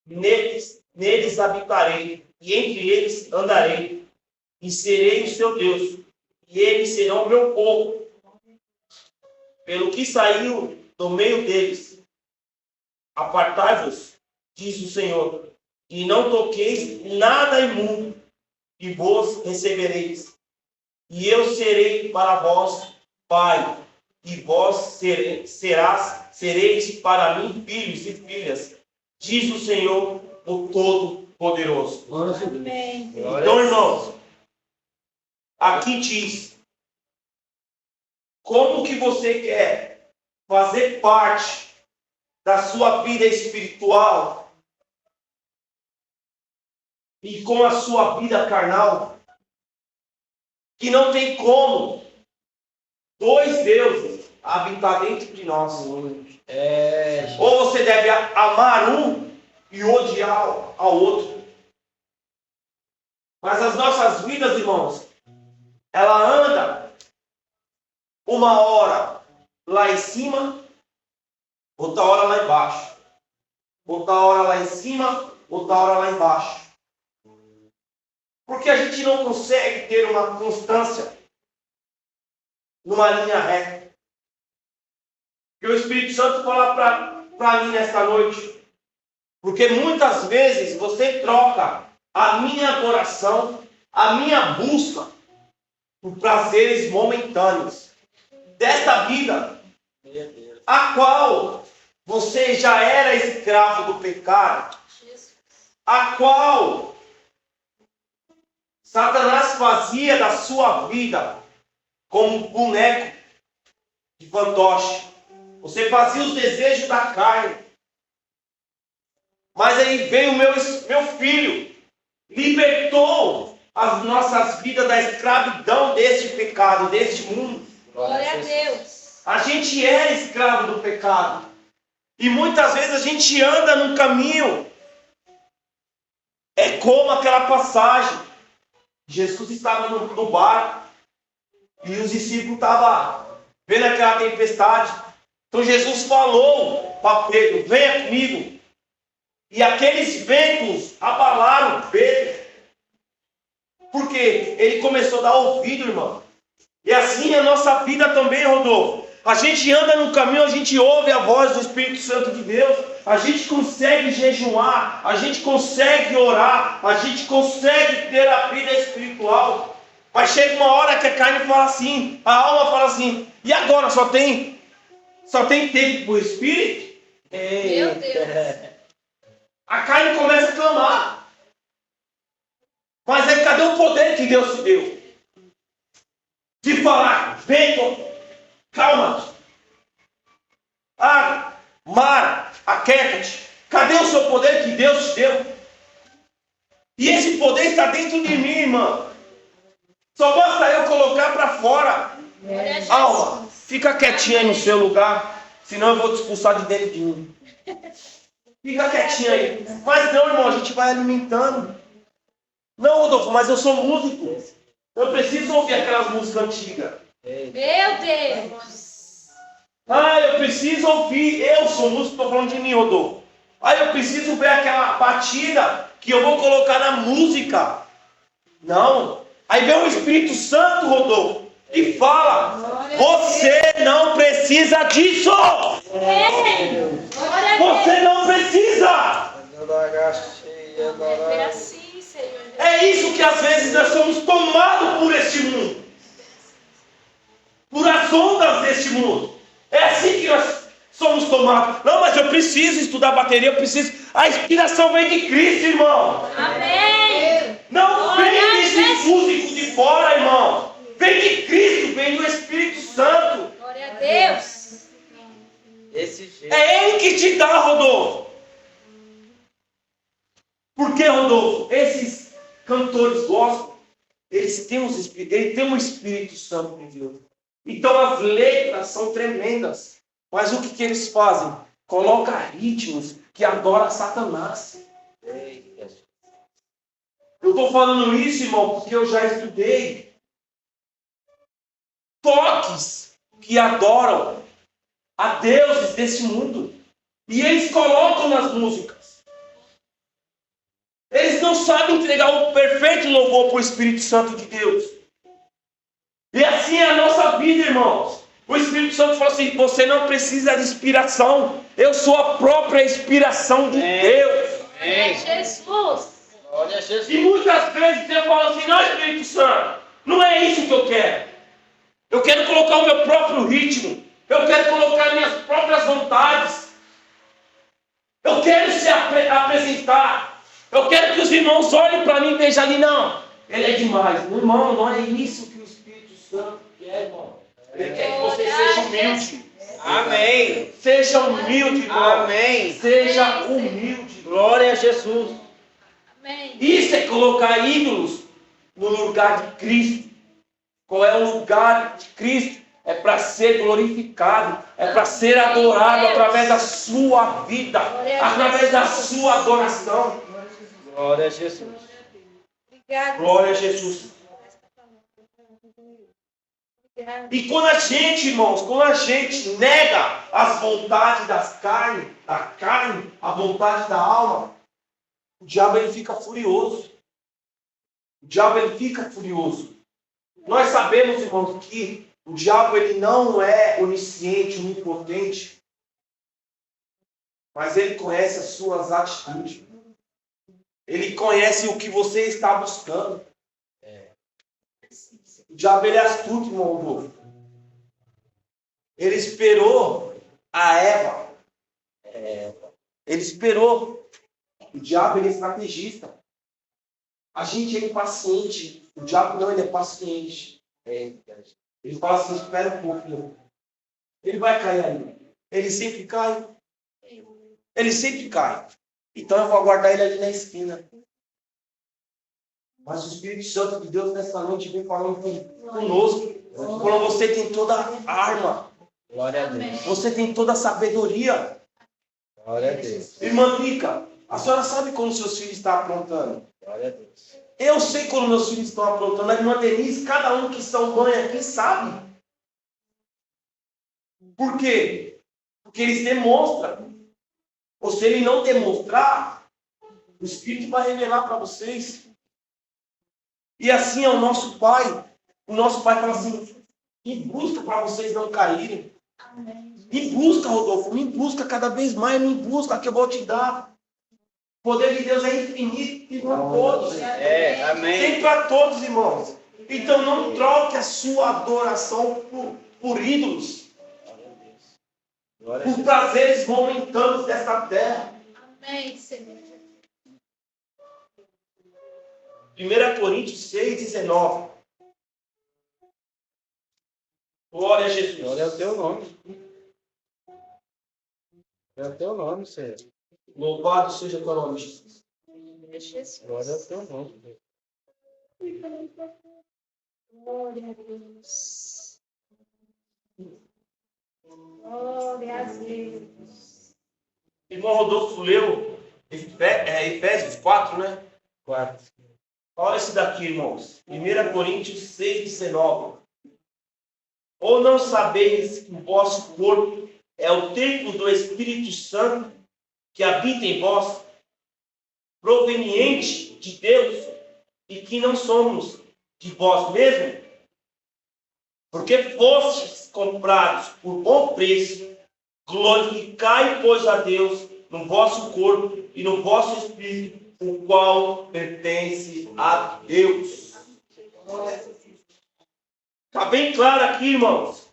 neles habitarei, e entre eles andarei, e serei o seu Deus, e eles serão meu povo. Pelo que saiu do meio deles, apartai-vos, diz o Senhor, e não toqueis nada imundo, e vos recebereis. E eu serei para vós pai, e vós sereis para mim filhos e filhas, diz o Senhor, o Todo-Poderoso. Amém. Então, irmãos, aqui diz, como que você quer fazer parte da sua vida espiritual e com a sua vida carnal, que não tem como dois deuses habitar dentro de nós. Ou você deve amar um e odiar ao outro. Mas as nossas vidas, irmãos, ela anda uma hora lá em cima, outra hora lá embaixo. Outra hora lá em cima, outra hora lá embaixo. Porque a gente não consegue ter uma constância numa linha reta. Que o Espírito Santo fala para mim nesta noite. Porque muitas vezes você troca a minha adoração, a minha busca, por prazeres momentâneos desta vida, a qual você já era escravo do pecado, a qual Satanás fazia da sua vida como um boneco de fantoche. Você fazia os desejos da carne. Mas aí veio meu filho, libertou as nossas vidas da escravidão deste pecado, deste mundo. Glória a Deus. A gente é escravo do pecado. E muitas vezes a gente anda num caminho. É como aquela passagem. Jesus estava no barco e os discípulos estavam vendo aquela tempestade. Então Jesus falou para Pedro: venha comigo. E aqueles ventos abalaram Pedro. Porque ele começou a dar ouvido, irmão. E assim é a nossa vida também, Rodolfo. A gente anda no caminho, a gente ouve a voz do Espírito Santo de Deus. A gente consegue jejuar, a gente consegue orar, a gente consegue ter a vida espiritual. Mas chega uma hora que a carne fala assim, a alma fala assim, e agora só tem tempo para o Espírito? Meu Deus. A carne começa a clamar. Mas aí cadê o poder que Deus te deu? De falar, vem, calma. Ah, mar, aquieta-te. Cadê o seu poder que Deus te deu? E esse poder está dentro de mim, irmão. Só basta eu colocar para fora. Alma, fica quietinha aí no seu lugar, senão eu vou te expulsar de dentro de mim. Fica quietinha aí. Mas não, irmão, a gente vai alimentando. Não, Rodolfo, mas eu sou músico. Eu preciso ouvir aquelas músicas antigas. Meu Deus. Ah, eu preciso ouvir. Eu sou músico, estou falando de mim, Rodolfo. Ah, eu preciso ver aquela batida que eu vou colocar na música. Não. Aí vem o Espírito Santo, Rodolfo, e fala: você não precisa disso. Você não precisa. É assim, Senhor. É isso que às vezes nós somos tomados por este mundo. Por as ondas deste mundo. É assim que nós somos tomados. Não, mas eu preciso estudar bateria, eu preciso. A inspiração vem de Cristo, irmão. Amém. Não vem desse músico de fora, irmão. Vem de Cristo, vem do Espírito Santo. Glória a Deus. Esse jeito. É Ele que te dá, Rodolfo. Por que, Rodolfo? Esses cantores gospel, eles têm um Espírito Santo de Deus. Então as letras são tremendas. Mas o que eles fazem? Coloca ritmos que adoram Satanás. Eu estou falando isso, irmão, porque eu já estudei. Toques que adoram a deuses desse mundo. E eles colocam nas músicas. Eles não sabem entregar o perfeito louvor para o Espírito Santo de Deus. E assim é a nossa vida, irmãos. O Espírito Santo fala assim: você não precisa de inspiração. Eu sou a própria inspiração de Deus. É Jesus. Olha Jesus. E muitas vezes eu falo assim: não, Espírito Santo, não é isso que eu quero. Eu quero colocar o meu próprio ritmo. Eu quero colocar minhas próprias vontades. Eu quero se apresentar. Eu quero que os irmãos olhem para mim e vejam ali: não, ele é demais. Meu irmão, não é isso que o Espírito Santo quer, irmão. Ele quer que você seja humilde. Amém. Seja humilde, irmão. Amém. Seja humilde. Glória a Jesus. Amém. Isso é colocar ídolos no lugar de Cristo. Qual é o lugar de Cristo? É para ser glorificado. É para ser adorado através da sua vida. Através da sua adoração. Glória a Jesus. Obrigada. Glória a Jesus. E quando a gente, irmãos, quando a gente nega as vontades da carne, a vontade da alma, o diabo ele fica furioso. O diabo ele fica furioso. Nós sabemos, irmãos, que o diabo ele não é onisciente, onipotente, mas ele conhece as suas atitudes. Ele conhece o que você está buscando. O diabo ele é astuto, irmão Rodolfo. Ele esperou a Eva. Ele esperou. O diabo ele é estrategista. A gente é impaciente. O diabo não, ele é paciente. Ele fala assim: espera um pouquinho. Ele vai cair aí. Ele sempre cai. Ele sempre cai. Então eu vou aguardar ele ali na esquina. Mas o Espírito Santo de Deus nessa noite vem falando conosco. Quando você tem toda a arma. Glória a Deus. Você tem toda a sabedoria. Glória a Deus. Irmã Mica, a senhora sabe quando seus filhos estão aprontando? Glória a Deus. Eu sei quando meus filhos estão aprontando. A irmã Denise, cada um que são mãe aqui sabe. Por quê? Porque eles demonstram. Ou se ele não demonstrar, o Espírito vai revelar para vocês. E assim é o nosso Pai. O nosso Pai fala assim, me busca para vocês não caírem. Me busca, Rodolfo, me busca cada vez mais, me busca que eu vou te dar. O poder de Deus é infinito e para todos. Amém. Tem para todos, irmãos. Então não troque a sua adoração por ídolos. Glória a Por Deus. prazeres momentâneos desta terra. Amém, Senhor. 1 Coríntios 6:19. Glória a Jesus. Glória ao teu nome. Glória ao teu nome, Senhor. Louvado seja o teu nome, Jesus. Glória ao teu nome. Glória a Deus. Glória a Deus. Irmão Rodolfo leu Efésios 4, né? 4. Olha esse daqui, irmãos. 1 Coríntios 6:19. Ou não sabeis que o vosso corpo é o templo do Espírito Santo que habita em vós, proveniente de Deus, e que não somos de vós mesmos? Porque fostes comprados por bom preço, glorificai, pois, a Deus no vosso corpo e no vosso espírito, o qual pertence a Deus. Está bem claro aqui, irmãos.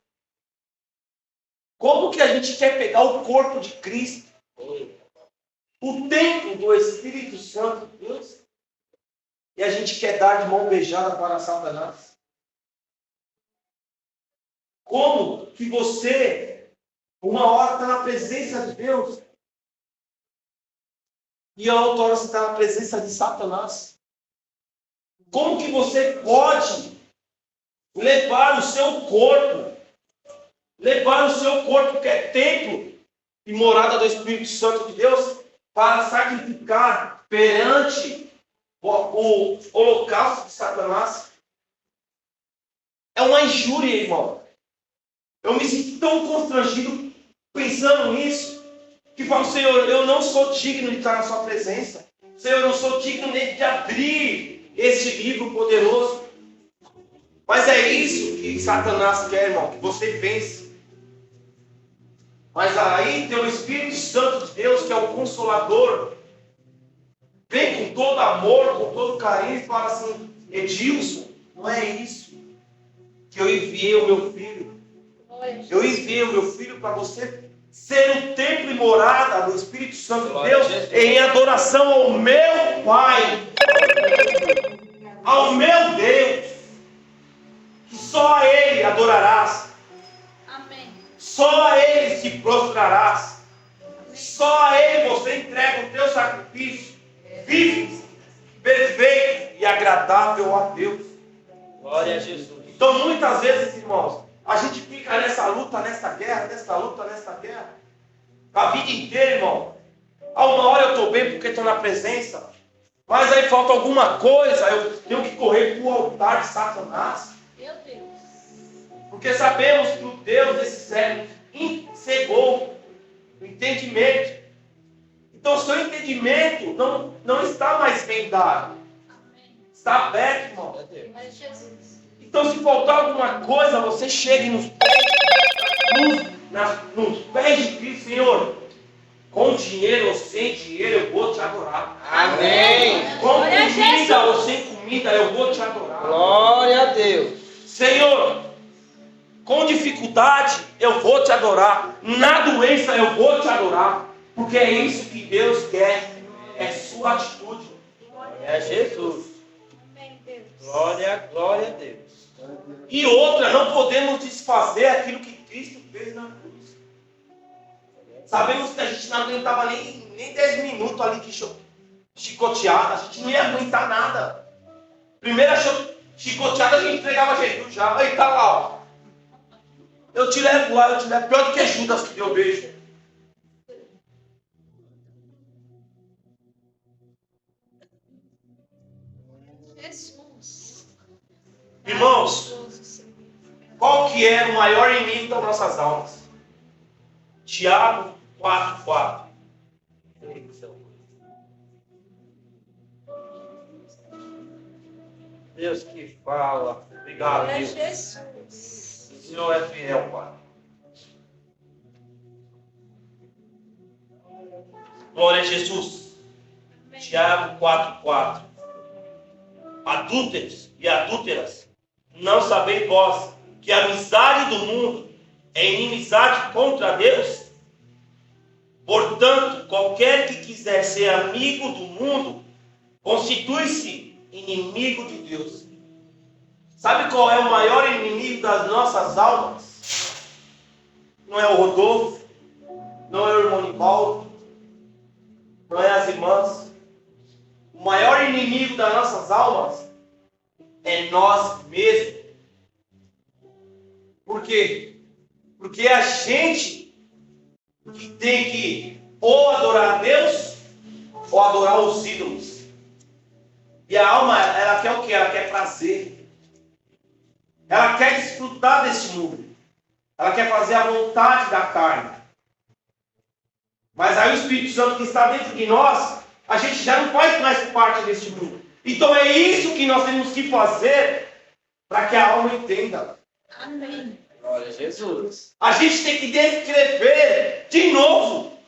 Como que a gente quer pegar o corpo de Cristo, o templo do Espírito Santo de Deus, e a gente quer dar de mão beijada para Satanás? Como que você, uma hora está na presença de Deus, e a outra hora você está na presença de Satanás? Como que você pode levar o seu corpo, que é templo e morada do Espírito Santo de Deus, para sacrificar perante o holocausto de Satanás? É uma injúria, irmão. Eu me sinto tão constrangido pensando nisso, que falo, Senhor, eu não sou digno de estar na sua presença. Senhor, eu não sou digno nem de abrir este livro poderoso. Mas é isso que Satanás quer, irmão, que você pense. Mas aí tem o Espírito Santo de Deus, que é o Consolador. Vem com todo amor, com todo carinho e fala assim, Edilson, não é isso que eu enviei o meu filho. Eu enviei o meu filho para você ser o templo e morada do Espírito Santo de Deus em adoração ao meu Pai, ao meu Deus, que só a Ele adorarás, Amém. só a Ele se prostrarás, só a Ele você entrega o teu sacrifício vivo, perfeito e agradável a Deus. Glória a Jesus. Então muitas vezes, irmãos, a gente fica nessa luta, nessa guerra, a vida inteira, irmão. A uma hora eu estou bem porque estou na presença, mas aí falta alguma coisa, eu tenho que correr para o altar de Satanás. Meu Deus. Porque sabemos que o Deus desse século cegou o entendimento. Então o seu entendimento não está mais vendado. Está aberto, irmão. Mas Jesus. Então se faltar alguma coisa, você chegue nos pés de Cristo, Senhor. Com dinheiro ou sem dinheiro, eu vou te adorar. Amém. Com comida ou sem comida, eu vou te adorar. Glória a Deus. Senhor, com dificuldade, eu vou te adorar. Na doença, eu vou te adorar. Porque é isso que Deus quer. É sua atitude. É Jesus. Amém, Deus. Glória a Deus. E outra, não podemos desfazer aquilo que Cristo fez na cruz. Sabemos que a gente não aguentava nem 10 minutos ali de chicoteada. A gente não ia aguentar nada. Primeira chicoteada a gente entregava Jesus já. Aí tá lá, ó. Eu te levo lá, eu te levo. Pior do que Judas que deu beijo. Jesus. Irmãos, qual que é o maior inimigo das nossas almas? Tiago 4:4. Deus que fala. Obrigado, É Deus. Jesus. O Senhor é fiel, Pai. Glória a Jesus. Tiago 4:4. Adúlteros e adúlteras, não sabeis vós que a amizade do mundo é inimizade contra Deus? Portanto, qualquer que quiser ser amigo do mundo, constitui-se inimigo de Deus. Sabe qual é o maior inimigo das nossas almas? Não é o Rodolfo, não é o irmão Nivaldo, não é as irmãs. O maior inimigo das nossas almas é nós mesmos. Por quê? Porque a gente que tem que ou adorar a Deus ou adorar os ídolos. E a alma, ela quer o quê? Ela quer prazer. Ela quer desfrutar desse mundo. Ela quer fazer a vontade da carne. Mas aí o Espírito Santo que está dentro de nós, a gente já não faz mais parte desse mundo. Então é isso que nós temos que fazer para que a alma entenda. Amém. Glória a Jesus. A gente tem que descrever de novo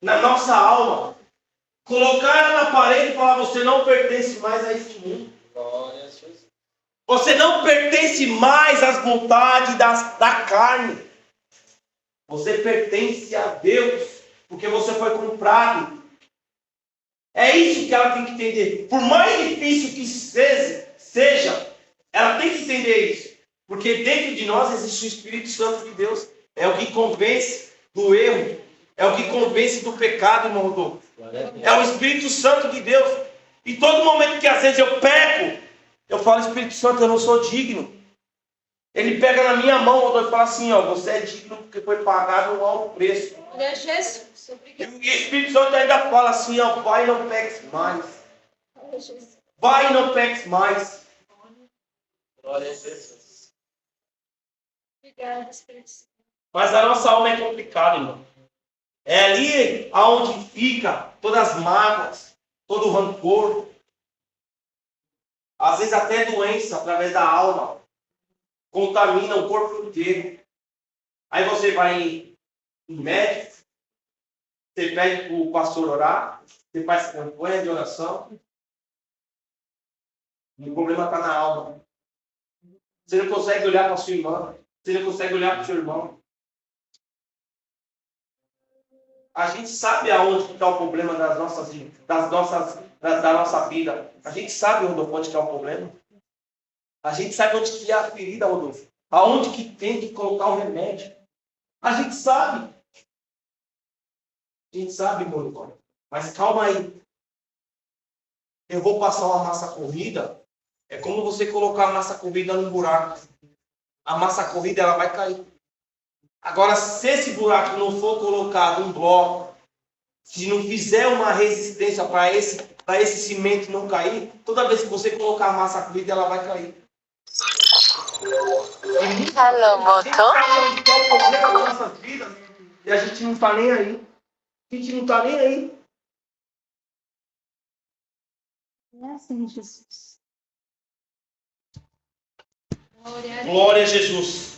na nossa alma. Colocar ela na parede e falar: você não pertence mais a este mundo. Glória a Jesus. Você não pertence mais às vontades da carne. Você pertence a Deus, porque você foi comprado. É isso que ela tem que entender. Por mais difícil que seja, ela tem que entender isso. Porque dentro de nós existe o Espírito Santo de Deus. É o que convence do erro. É o que convence do pecado, irmão Rodolfo. É o Espírito Santo de Deus. E todo momento que às vezes eu peco, eu falo: Espírito Santo, eu não sou digno. Ele pega na minha mão, Rodolfo, e fala assim: ó, você é digno porque foi pagado um alto preço. Glória a Jesus. E Obrigado. o Espírito Santo ainda fala assim: ó, vai e não peques mais. Glória a Jesus. Vai e não peques mais. Glória a Jesus. Obrigada, Espírito Santo. Mas a nossa alma é complicada, irmão. É ali aonde fica todas as mágoas, todo o rancor. Às vezes até doença através da alma. Contamina o corpo inteiro. Aí você vai em médico, você pede para o pastor orar, você faz campanha de oração. O problema está na alma. Você não consegue olhar para a sua irmã. Você não consegue olhar para o seu irmão. A gente sabe aonde está o problema da nossa vida. A gente sabe, Rodolfo, onde está o problema. A gente sabe onde que é a ferida, Rodolfo. Aonde que tem que colocar o remédio. A gente sabe. A gente sabe, Rodolfo. Mas calma aí. Eu vou passar uma massa corrida. É como você colocar a massa corrida num buraco. A massa corrida, ela vai cair. Agora, se esse buraco não for colocado um bloco, se não fizer uma resistência para esse cimento não cair, toda vez que você colocar a massa corrida, ela vai cair. Alô, A gente motor? sabe onde é o problema das nossas vidas e a gente não está nem aí. A gente não está nem aí. É assim, Jesus. Glória a Deus. Glória a Jesus.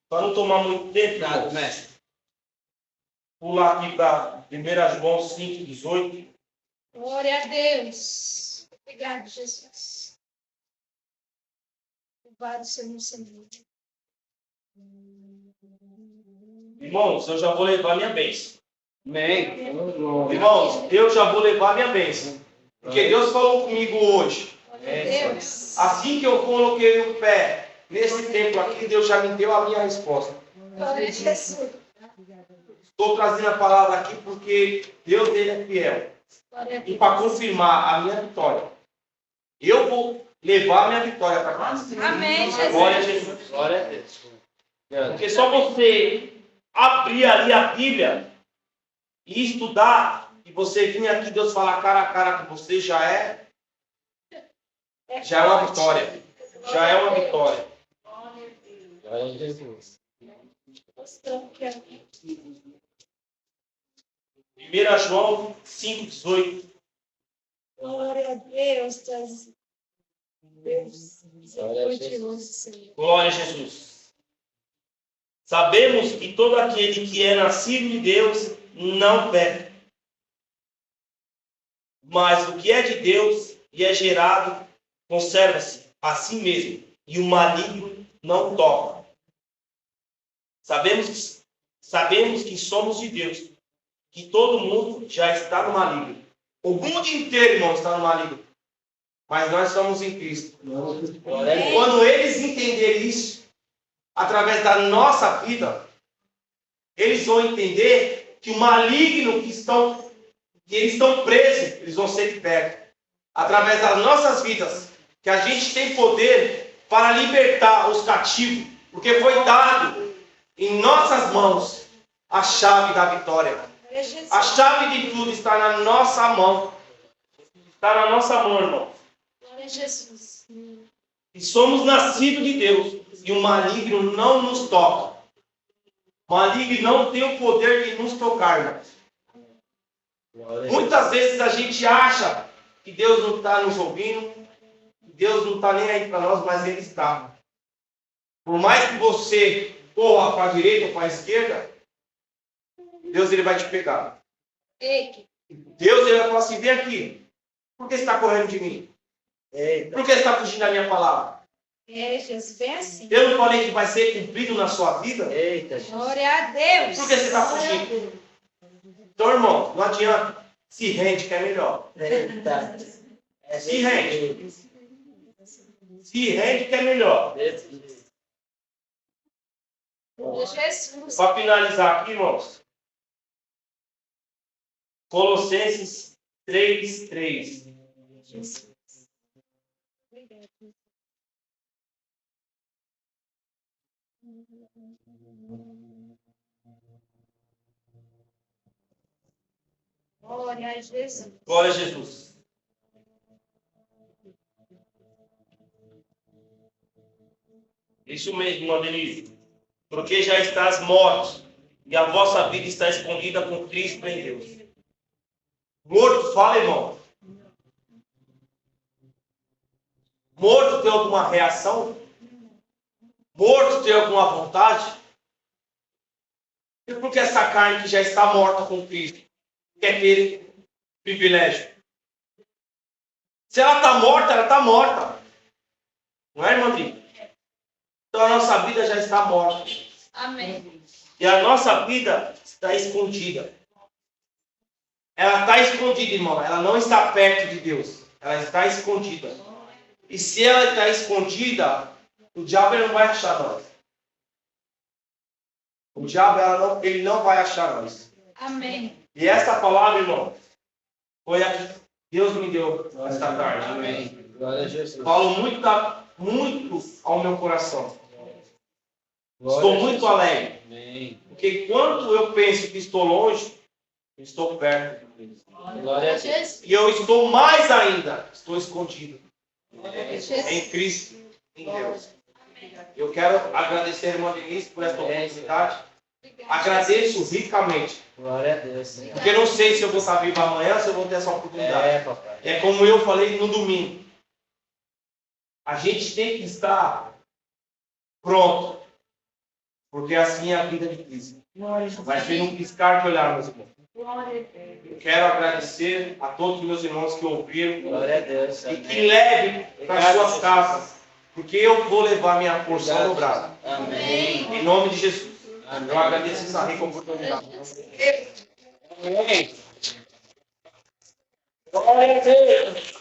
Para não tomar muito tempo, Obrigado, mestre. pular aqui para 1 João 5,18. Glória a Deus. Obrigado, Jesus. Louvado seja o Senhor. Irmãos, eu já vou levar minha bênção. Amém. Irmãos, eu já vou levar minha bênção. Porque Deus falou comigo hoje. Glória a Deus. Assim que eu coloquei o pé nesse templo aqui, Deus já me deu a minha resposta. Glória a Jesus. Estou trazendo a palavra aqui porque Deus ele é fiel. E para confirmar a minha vitória, eu vou levar a minha vitória para casa. Amém, Jesus. Glória a Jesus. Glória a Deus. Porque só você abrir ali a Bíblia e estudar, e você vir aqui, Deus falar cara a cara com você, já é uma vitória. Já é uma vitória. Glória a Jesus. 1 João 5,18. Glória a Deus. Deus. Glória a Jesus. Glória a Jesus. Sabemos que todo aquele que é nascido de Deus não peca. Mas o que é de Deus e é gerado, conserva-se a si mesmo, e o maligno não toca. Sabemos que somos de Deus, que todo mundo já está no maligno. O mundo inteiro, irmão, está no maligno. Mas nós somos em Cristo. Quando eles entenderem isso, através da nossa vida, eles vão entender que o maligno que eles estão presos, eles vão ser libertos. Através das nossas vidas, que a gente tem poder para libertar os cativos, porque foi dado em nossas mãos a chave da vitória. A chave de tudo está na nossa mão. Está na nossa mão, irmão. Jesus. E somos nascidos de Deus. E o maligno não nos toca. O maligno não tem o poder de nos tocar, irmãos. Muitas vezes a gente acha que Deus não está nos ouvindo. Que Deus não está nem aí para nós, mas Ele está. Por mais que você corra para a direita ou para a esquerda, Deus ele vai te pegar. Deus ele vai falar assim, vem aqui. Por que você está correndo de mim? Por que você está fugindo da minha palavra? Jesus, vem assim. Eu não falei que vai ser cumprido na sua vida? Eita, Jesus. Glória a Deus. Por que você está fugindo? Então, irmão, não adianta. Se rende que é melhor. Eita. Se rende. Se rende que é melhor. Jesus. Para finalizar aqui, irmãos. Colossenses 3:3. Glória a Jesus. Glória a Jesus. Isso mesmo, irmã Denise. Porque já estás mortos e a vossa vida está escondida com Cristo em Deus. Morto, fala, irmão. Morto tem alguma reação? Morto tem alguma vontade? E por que essa carne que já está morta com Cristo quer ter privilégio? Se ela está morta, ela está morta. Não é, irmã Dri? Então a nossa vida já está morta. Amém. E a nossa vida está escondida. Ela está escondida, irmão. Ela não está perto de Deus. Ela está escondida. E se ela está escondida, o diabo ele não vai achar nós. O diabo ele não vai achar nós. Amém. E essa palavra, irmão, foi a que Deus me deu esta tarde. Amém. Glória a Jesus. Falo muito ao meu coração. Glória Estou a muito Jesus. alegre. Amém. Porque enquanto eu penso que estou longe, eu estou perto de Deus. Glória a Jesus. E eu estou mais ainda, estou escondido Jesus. em Cristo, em Deus. Eu quero agradecer a irmã Denise por esta oportunidade. Agradeço ricamente. Glória a Deus. Porque não sei se eu vou estar vivo amanhã, se eu vou ter essa oportunidade. Papai. É como eu falei no domingo. A gente tem que estar pronto. Porque assim é a vida de Cristo. Vai ser num piscar de olhar, meus irmãos. Eu quero agradecer a todos os meus irmãos que ouviram. Glória a Deus. E que levem para suas casas. Porque eu vou levar minha porção dobrada. Amém. Em nome de Jesus. Amém. Eu agradeço essa rica oportunidade. Amém. Glória a Deus.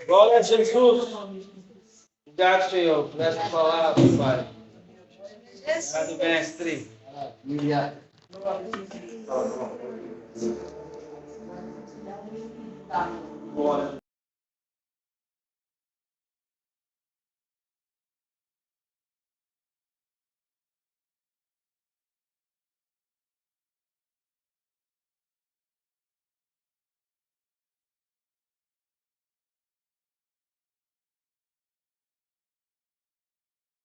Glória a Jesus. Obrigado, Senhor, por essa palavra, Pai. Obrigado, mestre. Maravilha. Glória.